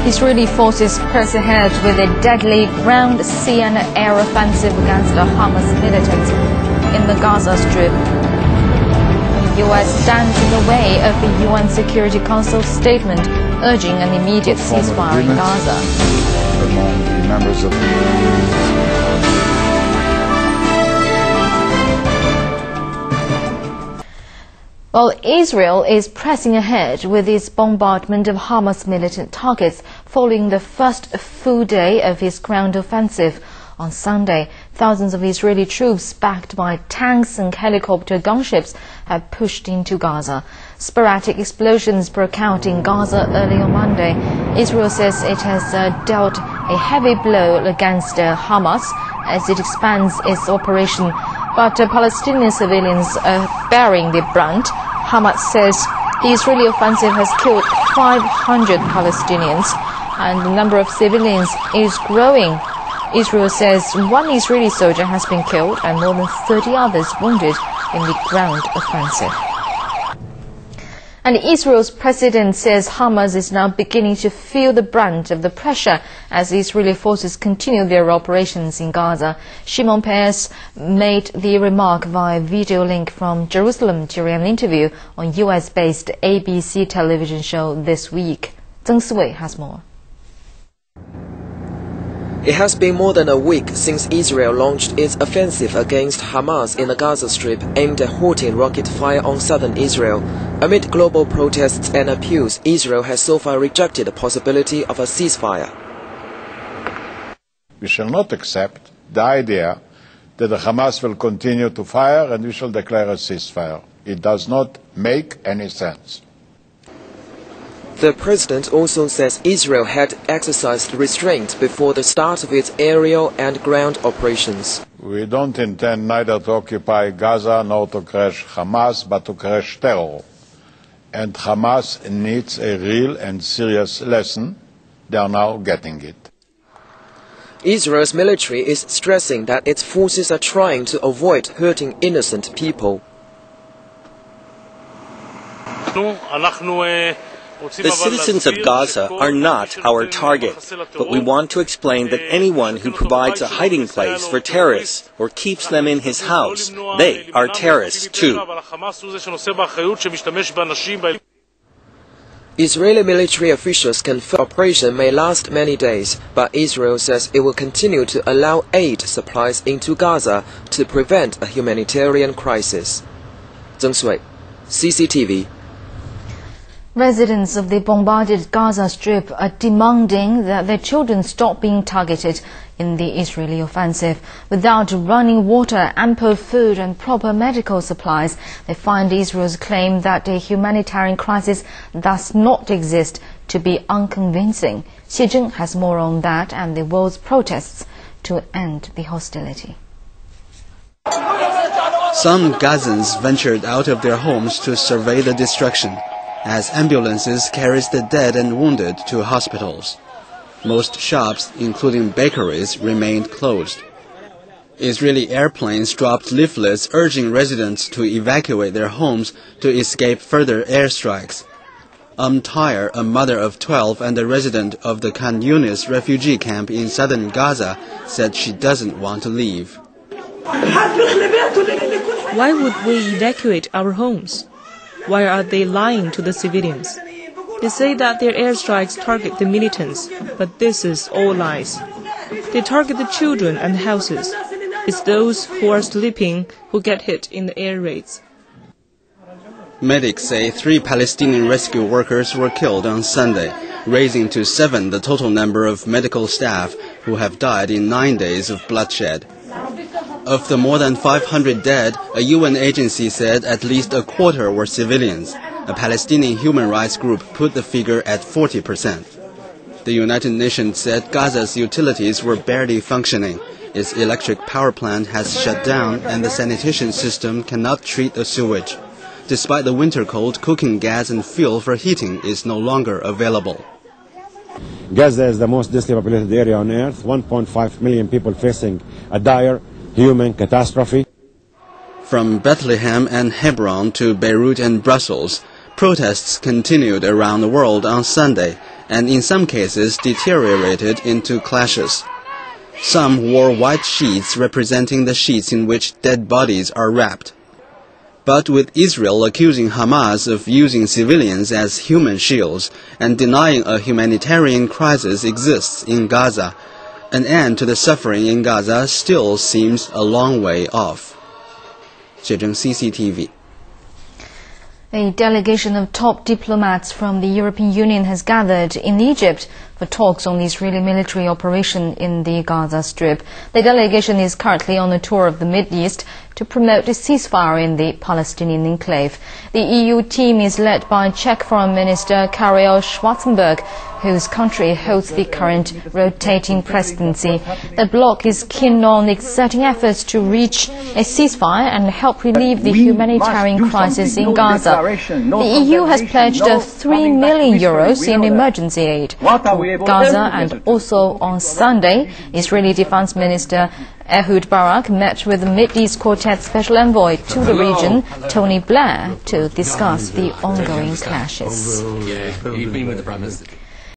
Israeli forces press ahead with a deadly ground, sea and air offensive against the Hamas militants in the Gaza Strip. The U.S. stands in the way of the UN Security Council statement urging an immediate ceasefire in Gaza. Among the members of Well, Israel is pressing ahead with its bombardment of Hamas militant targets following the first full day of its ground offensive. On Sunday, thousands of Israeli troops backed by tanks and helicopter gunships have pushed into Gaza. Sporadic explosions broke out in Gaza early on Monday. Israel says it has dealt a heavy blow against Hamas as it expands its operation, but Palestinian civilians are bearing the brunt. Hamas says the Israeli offensive has killed 500 Palestinians and the number of civilians is growing. Israel says one Israeli soldier has been killed and more than 30 others wounded in the ground offensive. And Israel's president says Hamas is now beginning to feel the brunt of the pressure as Israeli forces continue their operations in Gaza. Shimon Peres made the remark via video link from Jerusalem during an interview on US-based ABC television show This Week. Zheng Siwei has more. It has been more than a week since Israel launched its offensive against Hamas in the Gaza Strip aimed at halting rocket fire on southern Israel. Amid global protests and appeals, Israel has so far rejected the possibility of a ceasefire. We shall not accept the idea that the Hamas will continue to fire and we shall declare a ceasefire. It does not make any sense. The president also says Israel had exercised restraint before the start of its aerial and ground operations. We don't intend neither to occupy Gaza nor to crush Hamas, but to crush terror. And Hamas needs a real and serious lesson. They are now getting it. Israel's military is stressing that its forces are trying to avoid hurting innocent people. The citizens of Gaza are not our target, but we want to explain that anyone who provides a hiding place for terrorists or keeps them in his house, they are terrorists too. Israeli military officials confirm the operation may last many days, but Israel says it will continue to allow aid supplies into Gaza to prevent a humanitarian crisis. Zheng Siwei, CCTV. Residents of the bombarded Gaza Strip are demanding that their children stop being targeted in the Israeli offensive. Without running water, ample food and proper medical supplies, they find Israel's claim that a humanitarian crisis does not exist to be unconvincing. Xie Zheng has more on that and the world's protests to end the hostility. Some Gazans ventured out of their homes to survey the destruction, as ambulances carries the dead and wounded to hospitals. Most shops, including bakeries, remained closed. Israeli airplanes dropped leaflets urging residents to evacuate their homes to escape further airstrikes. Tyre, a mother of 12 and a resident of the Khan Yunis refugee camp in southern Gaza, said she doesn't want to leave. Why would we evacuate our homes? Why are they lying to the civilians? They say that their airstrikes target the militants, but this is all lies. They target the children and houses. It's those who are sleeping who get hit in the air raids. Medics say 3 Palestinian rescue workers were killed on Sunday, raising to 7 the total number of medical staff who have died in 9 days of bloodshed. Of the more than 500 dead, a UN agency said at least a quarter were civilians. A Palestinian human rights group put the figure at 40%. The United Nations said Gaza's utilities were barely functioning. Its electric power plant has shut down and the sanitation system cannot treat the sewage. Despite the winter cold, cooking gas and fuel for heating is no longer available. Gaza is the most densely populated area on earth, 1.5 million people facing a dire human catastrophe. From Bethlehem and Hebron to Beirut and Brussels, protests continued around the world on Sunday and in some cases deteriorated into clashes. Some wore white sheets representing the sheets in which dead bodies are wrapped. But with Israel accusing Hamas of using civilians as human shields and denying a humanitarian crisis exists in Gaza, an end to the suffering in Gaza still seems a long way off. 写真 CCTV. A delegation of top diplomats from the European Union has gathered in Egypt for talks on the Israeli military operation in the Gaza Strip. The delegation is currently on a tour of the Middle East to promote a ceasefire in the Palestinian enclave. The EU team is led by Czech Foreign Minister Karel Schwarzenberg, whose country holds the current rotating presidency. The bloc is keen on exerting efforts to reach a ceasefire and help relieve the humanitarian crisis in Gaza. The EU has pledged €3 million in emergency aid to Gaza, and also on Sunday, Israeli Defense Minister Ehud Barak met with the Middle East Quartet Special Envoy to the region, Tony Blair, to discuss the ongoing clashes. You've been with the Prime Minister.